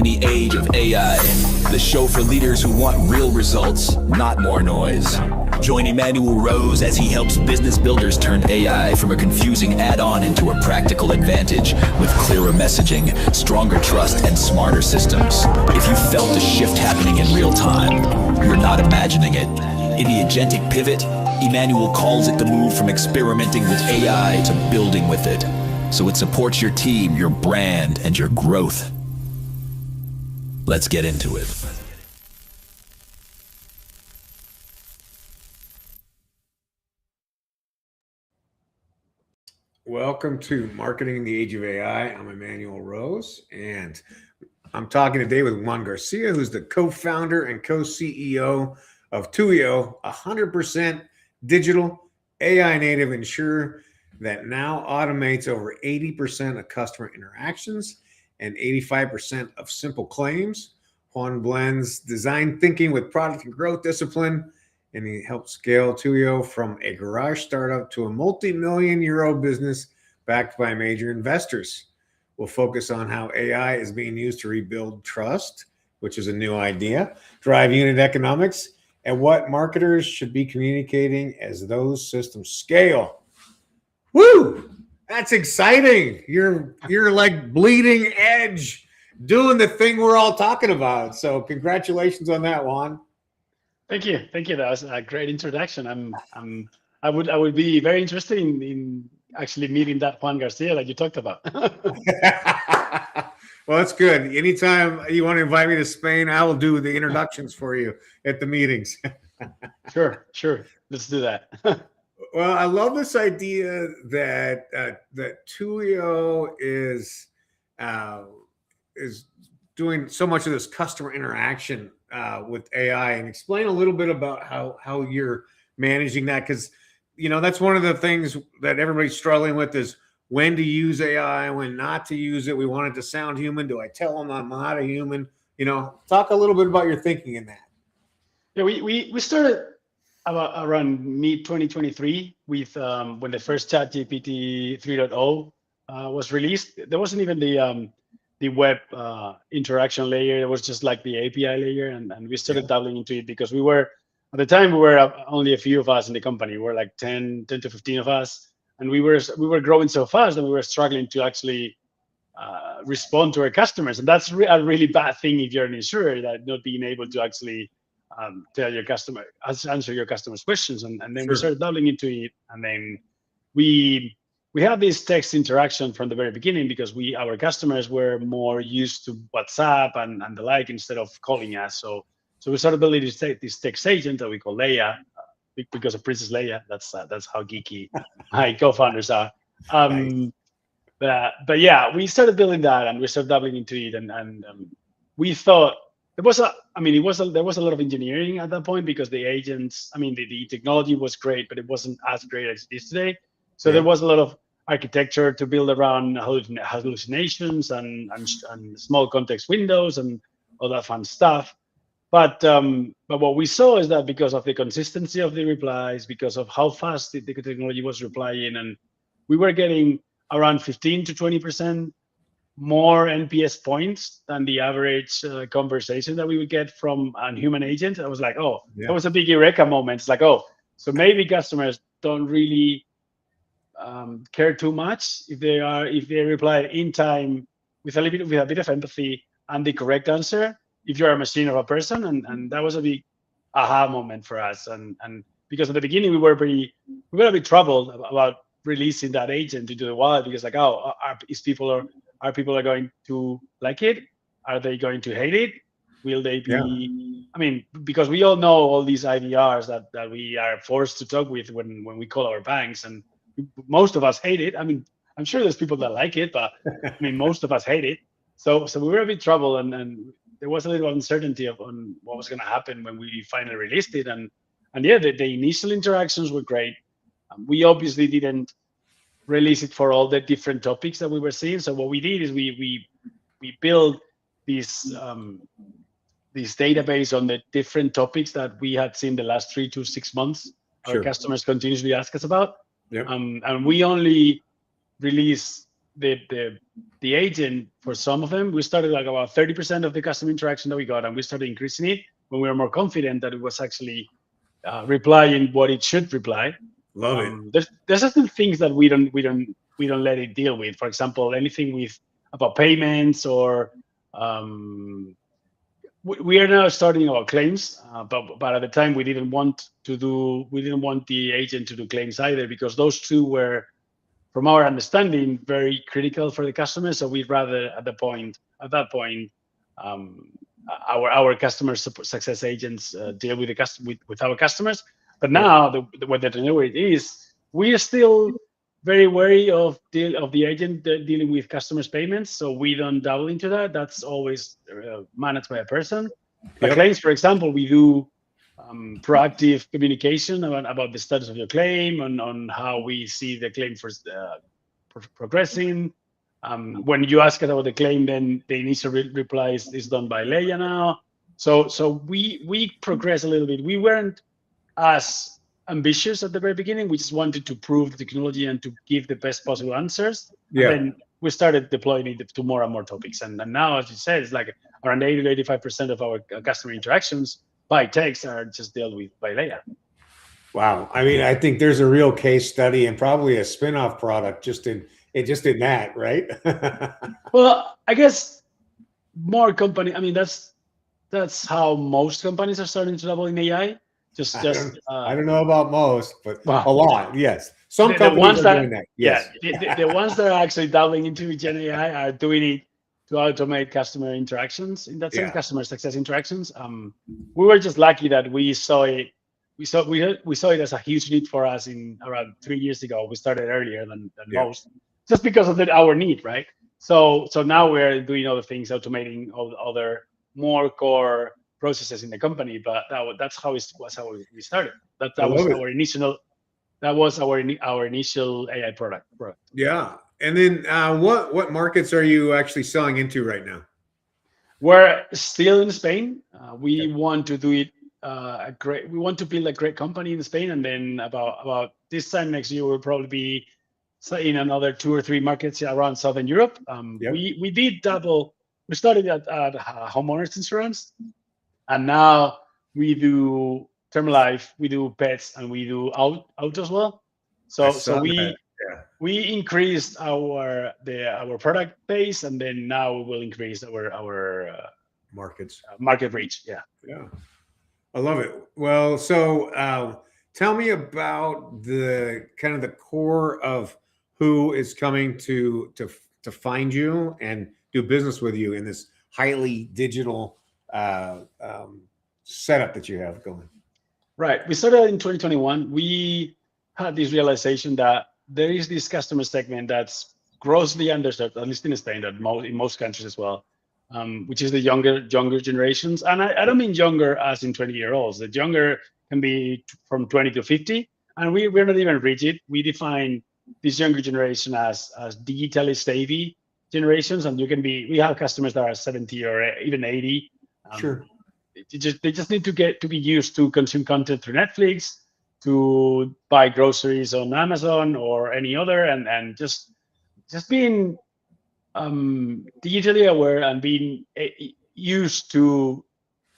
in the Age of AI, the show for leaders who want real results, not more noise. Join Emmanuel Rose as he helps business builders turn AI from a confusing add-on into a practical advantage with clearer messaging, stronger trust, and smarter systems. If you felt a shift happening in real time, you're not imagining it. In the agentic pivot, Emmanuel calls it the move from experimenting with AI to building with it, so it supports your team, your brand, and your growth. Let's get into it. Welcome to Marketing in the Age of AI. I'm Emmanuel Rose, and I'm talking today with Juan Garcia, who's the co-founder and co-CEO of Tuyo, 100% digital AI native insurer that now automates over 80% of customer interactions and 85% of simple claims. Juan blends design thinking with product and growth discipline, and he helped scale Tuyo from a garage startup to a multi-million euro business backed by major investors. We'll focus on how AI is being used to rebuild trust, which is a new idea, drive unit economics, and what marketers should be communicating as those systems scale. Woo! That's exciting. You're like bleeding edge, doing the thing we're all talking about. So congratulations on that, Juan. Thank you. That was a great introduction. I would be very interested in actually meeting that Juan Garcia that you talked about. Well, that's good. Anytime you want to invite me to Spain, I will do the introductions for you at the meetings. Sure. Let's do that. Well, I love this idea that that Tuyo is doing so much of this customer interaction with AI, and explain a little bit about how you're managing that, because that's one of the things that everybody's struggling with is when to use AI, when not to use it. We want it to sound human. Do I tell them I'm not a human? Talk a little bit about your thinking in that. Yeah, we started around mid 2023 with when the first ChatGPT 3.0 was released. There wasn't even the web interaction layer. It was just like the API layer, and we started dabbling into it because at the time we were only a few of us in the company. We were like 10 to 15 of us, and we were growing so fast and we were struggling to actually respond to our customers. And that's a really bad thing if you're an insurer, that not being able to actually tell your customer, answer your customers' questions. And then we started dabbling into it, and then we had this text interaction from the very beginning because our customers were more used to WhatsApp and the like instead of calling us. So we started building this text agent that we call Leia, because of Princess Leia. That's how geeky my co-founders are. But yeah, we started building that, and we started dabbling into it, and we thought there was a lot of engineering at that point, because the agents, the technology was great, but it wasn't as great as it is today. So there was a lot of architecture to build around hallucinations and small context windows and all that fun stuff. But what we saw is that because of the consistency of the replies, because of how fast the technology was replying, and we were getting around 15 to 20% more NPS points than the average conversation that we would get from a human agent. I was like, that was a big eureka moment. It's like, so maybe customers don't really care too much if they reply in time with a bit of empathy and the correct answer, if you're a machine or a person. And that was a big aha moment for us. And because at the beginning we were a bit troubled about releasing that agent into the wild, because like, are people going to like it? Are they going to hate it? Will they be? Because we all know all these IVRs that we are forced to talk with when we call our banks, and most of us hate it. I'm sure there's people that like it, but most of us hate it. So we were a bit troubled, and there was a little uncertainty on what was going to happen when we finally released it. And the initial interactions were great. We obviously didn't release it for all the different topics that we were seeing. So what we did is we built this database on the different topics that we had seen the last 3 to 6 months. Our customers continuously ask us about. And we only release the agent, for some of them, we started like about 30% of the customer interaction that we got, and we started increasing it when we were more confident that it was actually replying what it should reply. Love it. There's certain things that we don't let it deal with. For example, anything with about payments or we are now starting our claims, but at the time we didn't want the agent to do claims either, because those two were, from our understanding, very critical for the customer. So we'd rather at that point, um, our customer success agents deal with with our customers. But now what the tenure is, we are still very wary of the agent dealing with customers' payments. So we don't dabble into that. That's always managed by a person. But claims, for example, we do proactive communication about the status of your claim, on how we see the claim progressing. When you ask us about the claim, then the initial reply is done by Leia now. So we progress a little bit. We weren't as ambitious at the very beginning. We just wanted to prove the technology and to give the best possible answers. Yeah. And then we started deploying it to more and more topics. And now, as you said, it's like around 80 to 85% of our customer interactions by text are just dealt with by Leia. Wow. I mean, I think there's a real case study and probably a spin-off product just in that, right? Well, I guess more company. I mean, that's how most companies are starting to dabble in AI. I don't know about most, but well, a lot. Yes, some the companies ones are that, doing that. Yes, the ones that are actually dabbling into Gen AI are doing it to automate customer interactions. In that sense, customer success interactions. We were just lucky that we saw it. We saw it as a huge need for us in around 3 years ago. We started earlier than most, just because of our need, right? So now we're doing other things, automating other more core processes in the company. But that's how we started. That was our initial AI product. Yeah. And then what markets are you actually selling into right now? We're still in Spain. We want to do it we want to build a great company in Spain, and then about this time next year we'll probably be in another 2 or 3 markets around Southern Europe. We did double. We started at homeowners insurance, and now we do term life, we do pets, and we do auto as well. So we increased our product base, and then now we will increase our market reach. Yeah, I love it. Well, so tell me about the kind of the core of who is coming to find you and do business with you in this highly digital setup that you have going. Right. We started in 2021. We had this realization that there is this customer segment that's grossly underserved, at least in Spain, in most countries as well, which is the younger generations. And I don't mean younger as in 20-year-olds. The younger can be from 20 to 50. And we're not even rigid. We define this younger generation as digitally savvy generations. And we have customers that are 70 or even 80. Sure. They just need to be used to consume content through Netflix, to buy groceries on Amazon or any other, and just being digitally aware and being used to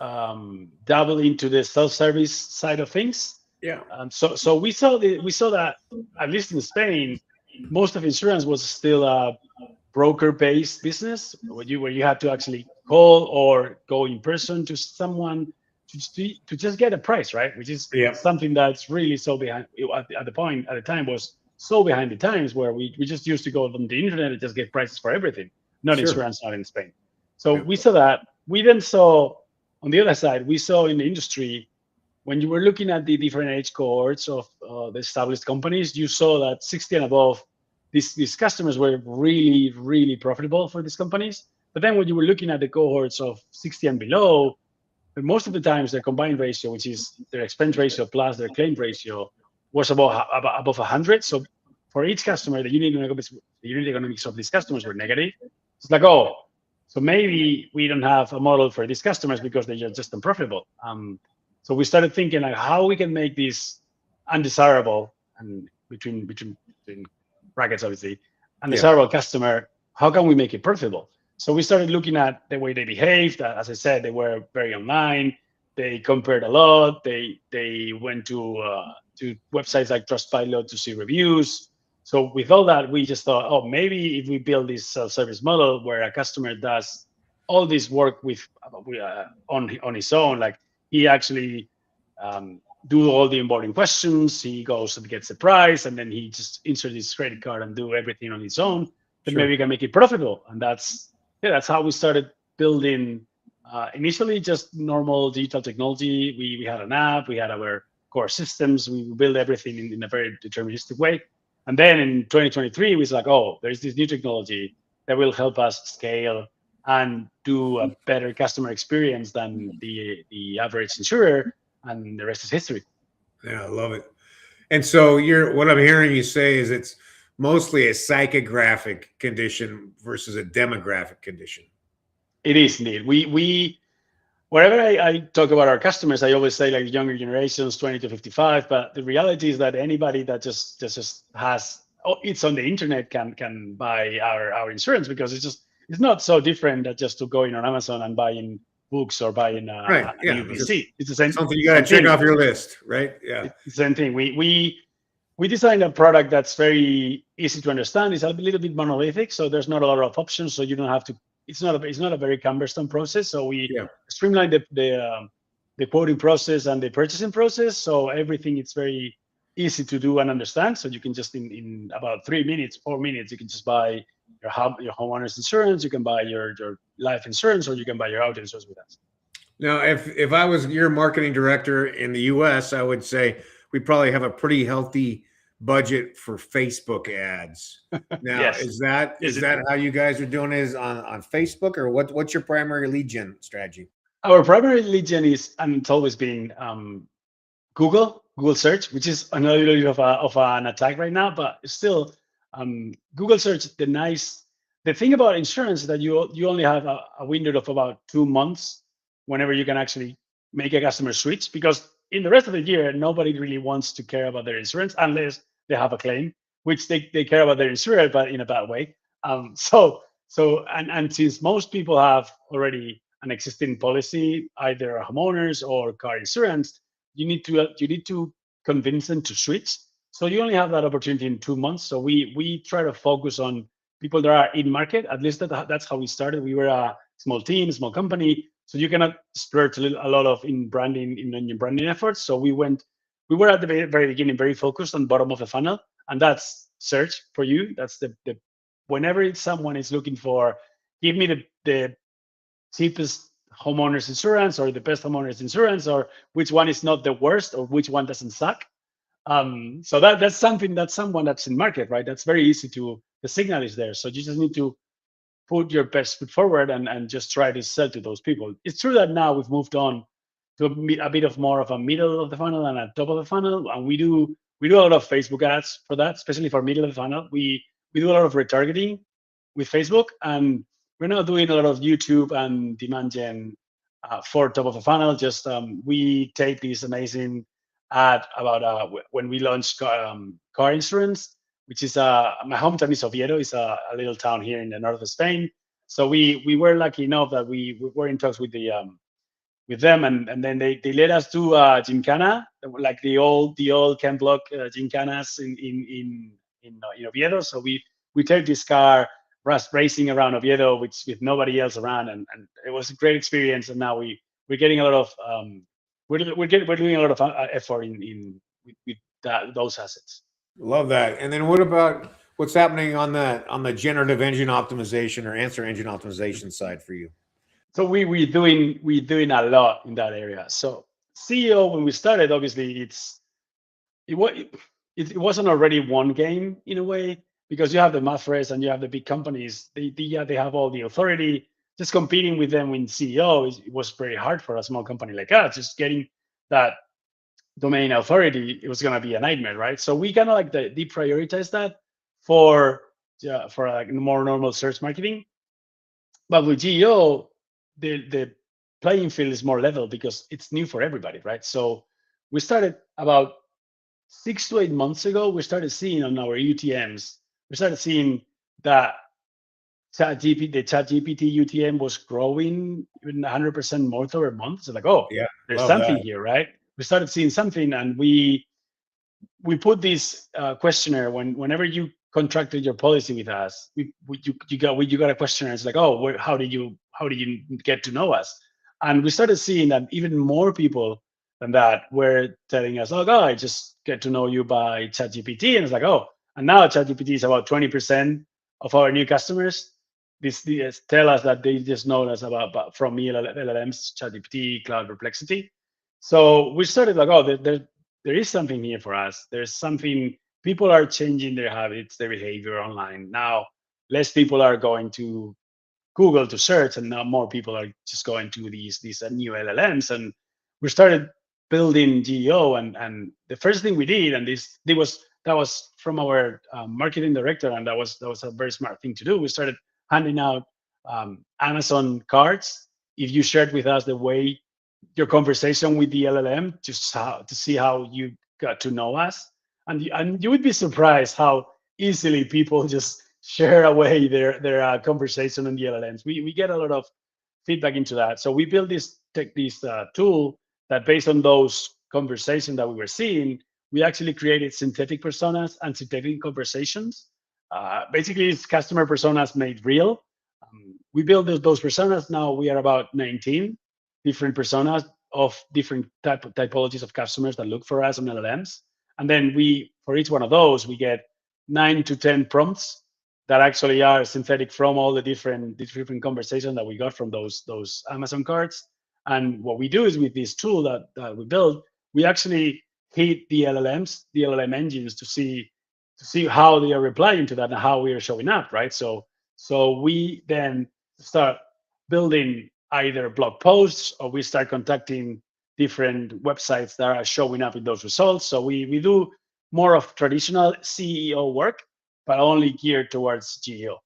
dabble into the self-service side of things. Yeah. So we saw that at least in Spain, most of insurance was still a broker-based business where you had to actually call or go in person to someone to just get a price, right? Which is something that's really so behind at the time was so behind the times, where we just used to go on the internet and just get prices for everything, not insurance, not in Spain. So we saw that. We then saw on the other side, we saw in the industry, when you were looking at the different age cohorts of the established companies, you saw that 60 and above, these customers were really, really profitable for these companies. But then when you were looking at the cohorts of 60 and below, most of the times their combined ratio, which is their expense ratio plus their claim ratio, was above 100. So for each customer, the unit economics of these customers were negative. It's like, so maybe we don't have a model for these customers because they're just unprofitable. So we started thinking like how we can make this undesirable, and between brackets, obviously, and desirable customer, how can we make it profitable? So we started looking at the way they behaved. As I said, they were very online. They compared a lot. They went to websites like Trustpilot to see reviews. So with all that, we just thought, oh, maybe if we build this self-service model where a customer does all this work on his own, like he actually do all the onboarding questions, he goes and gets the price, and then he just insert his credit card and do everything on his own, then maybe we can make it profitable. And that's how we started building. Initially, just normal digital technology. We had an app, we had our core systems, we built everything in a very deterministic way. And then in 2023, we was like, oh, there's this new technology that will help us scale and do a better customer experience than the average insurer, and the rest is history. Yeah, I love it. And so what I'm hearing you say is it's mostly a psychographic condition versus a demographic condition. It is indeed. We wherever I talk about our customers, I always say like younger generations, 20 to 55. But the reality is that anybody that just has it's on the internet can buy our insurance, because it's not so different that just to going on Amazon and buying books or buying a new PC. It's the same. Something you got to check off your list, right? Yeah. It's the same thing. We designed a product that's very easy to understand. It's a little bit monolithic, so there's not a lot of options. So you don't have to. It's not a very cumbersome process. So we streamlined the quoting process and the purchasing process. So everything is very easy to do and understand. So you can just in about 4 minutes, you can just buy your homeowner's insurance. You can buy your life insurance, or you can buy your auto insurance with us. Now, if I was your marketing director in the U.S., I would say we probably have a pretty healthy budget for Facebook ads. Now, Yes. is that how you guys are doing? Is on Facebook, or what's your primary lead gen strategy? Our primary lead gen is, and it's always been Google search, which is another little bit of an attack right now, but still Google search. The thing about insurance is that you only have a window of about 2 months whenever you can actually make a customer switch, because in the rest of the year, nobody really wants to care about their insurance unless they have a claim, which they care about their insurer, but in a bad way. So since most people have already an existing policy, either homeowners or car insurance, you need to convince them to switch. So you only have that opportunity in 2 months. So we try to focus on people that are in market. At least that's how we started. We were a small team, small company. So you cannot splurge a lot of in your branding efforts. So we were at the very beginning very focused on bottom of the funnel, and that's search for you. That's the whenever someone is looking for, give me the cheapest homeowners insurance or the best homeowners insurance, or which one is not the worst, or which one doesn't suck. So that's something that someone that's in market, right? That's very easy the signal is there. So you just need to put your best foot forward and just try to sell to those people. It's true that now we've moved on to a bit of more of a middle of the funnel and a top of the funnel, and we do a lot of Facebook ads for that, especially for middle of the funnel. We do a lot of retargeting with Facebook, and we're now doing a lot of YouTube and demand gen for top of the funnel. Just we take this amazing ad about when we launched car insurance, which is my hometown is Oviedo. It's a little town here in the north of Spain. So we were lucky enough that we were in talks with them, and then they let us do Gymkhana, like the old Ken Block Gymkhanas in Oviedo. So we take this car racing around Oviedo with nobody else around, and it was a great experience. And now we're getting a lot of we're doing a lot of effort with those assets. Love that. And then what about what's happening on the generative engine optimization or answer engine optimization side for you? So we're doing a lot in that area. So CEO, when we started, obviously it wasn't already one game in a way, because you have the Mafres and you have the big companies. They have all the authority. Just competing with them in CEO it was very hard for a small company like us. Just getting that domain authority, it was going to be a nightmare, right? So we kind of like deprioritize that for like more normal search marketing. But with GEO, the playing field is more level because it's new for everybody, right? So we started about 6 to 8 months ago. We started seeing on our UTMs, we started seeing that the ChatGPT UTM was growing even 100% month over month. So like, oh, Yeah, there's love something that. here, right? We started seeing something, and we put this questionnaire whenever you contracted your policy with us. You got a questionnaire. It's like, oh, how did you get to know us? And we started seeing that even more people than that were telling us, oh, God, I just get to know you by ChatGPT, and it's like, oh, and now ChatGPT is about 20% of our new customers. This tell us that they just know us about from LLMs, ChatGPT, Cloud Perplexity. So we started like, oh, there is something here for us. There's something, people are changing their habits, their behavior online. Now, less people are going to Google to search, and now more people are just going to these new LLMs. And we started building GEO, and the first thing we did, and that was from our marketing director, and that was a very smart thing to do. We started handing out Amazon cards if you shared with us the way your conversation with the LLM, just to see how you got to know us, and you would be surprised how easily people just share away their conversation on the LLMs. We get a lot of feedback into that, so we built this tool that based on those conversations that we were seeing, we actually created synthetic personas and synthetic conversations. Basically, it's customer personas made real. We built those personas. Now we are about 19 different personas of different typologies of customers that look for us on LLMs. And then for each one of those, we get 9 to 10 prompts that actually are synthetic from all the different conversations that we got from those Amazon cards. And what we do is with this tool that we built, we actually hit the LLMs, the LLM engines to see how they are replying to that and how we are showing up, right? So we then start building either blog posts, or we start contacting different websites that are showing up in those results. So we do more of traditional CEO work, but only geared towards GEO.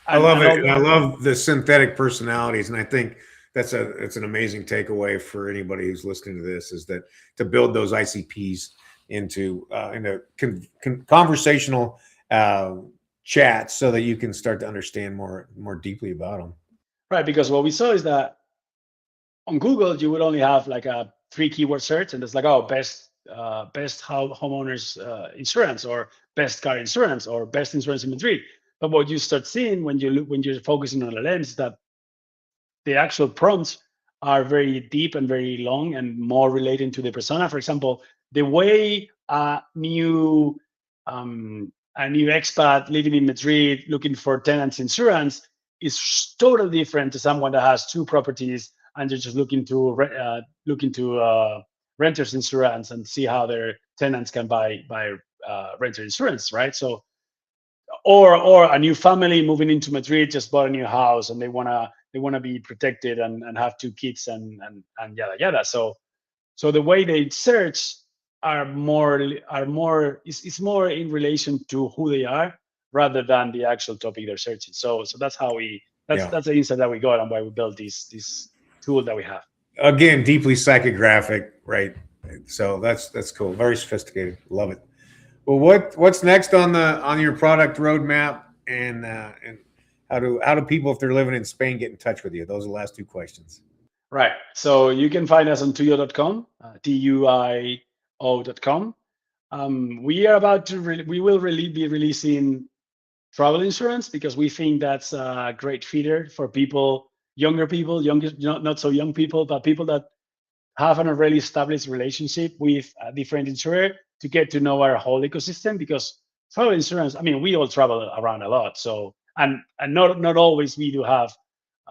I love it. And I love the synthetic personalities. And I think it's an amazing takeaway for anybody who's listening to this, is that to build those ICPs into conversational chats so that you can start to understand more deeply about them. Right, because what we saw is that on Google you would only have like a 3 keyword search, and it's like, oh, best homeowners insurance, or best car insurance, or best insurance in Madrid. But what you start seeing when you're focusing on LLMs is that the actual prompts are very deep and very long and more relating to the persona. For example, the way a new expat living in Madrid looking for tenants insurance is totally different to someone that has 2 properties and they're just looking to renters insurance and see how their tenants can buy renter insurance, right? So, or a new family moving into Madrid just bought a new house and they wanna be protected and have 2 kids and yada yada. So the way they search are more it's more in relation to who they are rather than the actual topic they're searching. So that's how that's the insight that we got and why we built this tool that we have. Again, deeply psychographic, right? So that's cool. Very sophisticated. Love it. Well, what's next on your product roadmap, and how do people, if they're living in Spain, get in touch with you? Those are the last 2 questions. Right. So you can find us on tuio.com, tuio.com. We are about to we will really be releasing travel insurance because we think that's a great feeder for people, younger people, not so young people, but people that have an already established relationship with a different insurer to get to know our whole ecosystem. Because travel insurance, I mean, we all travel around a lot, so and not always we do have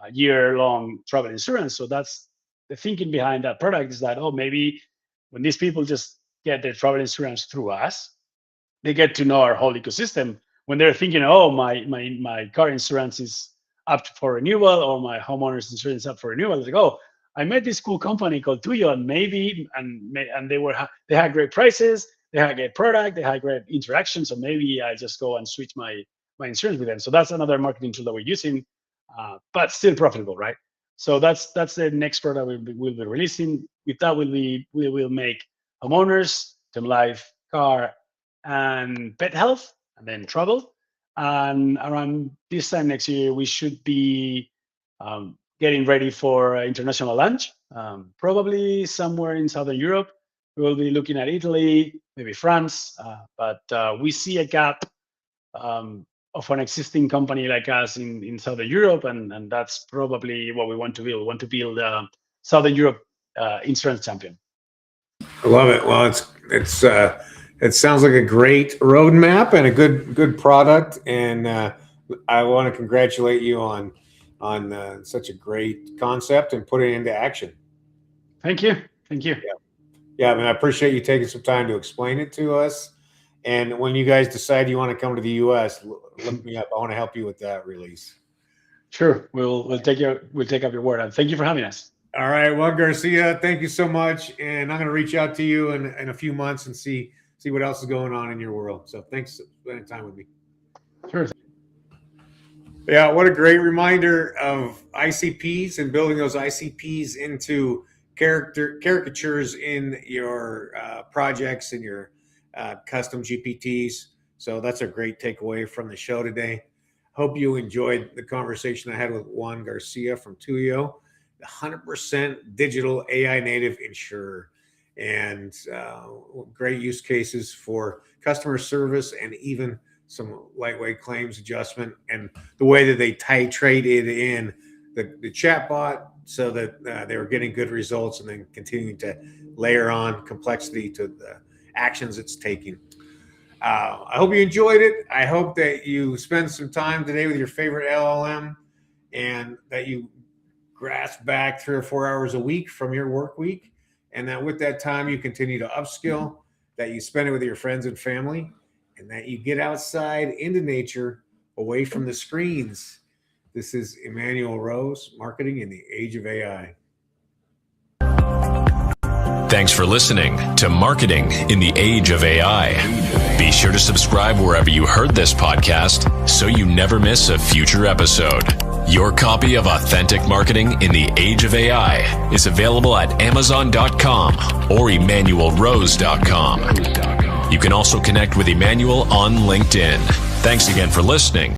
a year-long travel insurance. So that's the thinking behind that product, is that, oh, maybe when these people just get their travel insurance through us, they get to know our whole ecosystem. When they're thinking, oh, my car insurance is up for renewal, or my homeowner's insurance is up for renewal, it's like, oh, I met this cool company called Tuyo, and they had great prices, they had great product, they had great interaction. So maybe I just go and switch my insurance with them. So that's another marketing tool that we're using, but still profitable, right? So that's the next product we'll be releasing. With that, we will make homeowners, term life, car, and pet health, and then travel. And around this time next year, we should be getting ready for international launch, probably somewhere in Southern Europe. We will be looking at Italy, maybe France, but we see a gap of an existing company like us in Southern Europe, and that's probably what we want to build. We want to build Southern Europe insurance champion. I love it. Well, it sounds like a great roadmap and a good product, and I want to congratulate you on such a great concept and putting it into action. Thank you. Yeah, I mean, I appreciate you taking some time to explain it to us. And when you guys decide you want to come to the U.S., look me up. I want to help you with that release. Sure, we'll take up your word, and thank you for having us. All right, Juan Garcia, thank you so much. And I'm going to reach out to you in a few months and see what else is going on in your world. So thanks for spending time with me. Sure. Yeah, what a great reminder of ICPs and building those ICPs into caricatures in your projects and your custom GPTs. So that's a great takeaway from the show today. Hope you enjoyed the conversation I had with Juan Garcia from Tuyo, the 100% digital AI native insurer, and great use cases for customer service and even some lightweight claims adjustment, and the way that they titrated in the chatbot so that they were getting good results and then continuing to layer on complexity to the actions it's taking. I hope you enjoyed it. I hope that you spend some time today with your favorite LLM and that you grasp back 3 or 4 hours a week from your work week, and that with that time you continue to upskill, that you spend it with your friends and family, and that you get outside into nature, away from the screens. This is Emmanuel Rose, Marketing in the Age of AI. Thanks for listening to Marketing in the Age of AI. Be sure to subscribe wherever you heard this podcast so you never miss a future episode. Your copy of Authentic Marketing in the Age of AI is available at Amazon.com or EmmanuelRose.com. You can also connect with Emmanuel on LinkedIn. Thanks again for listening.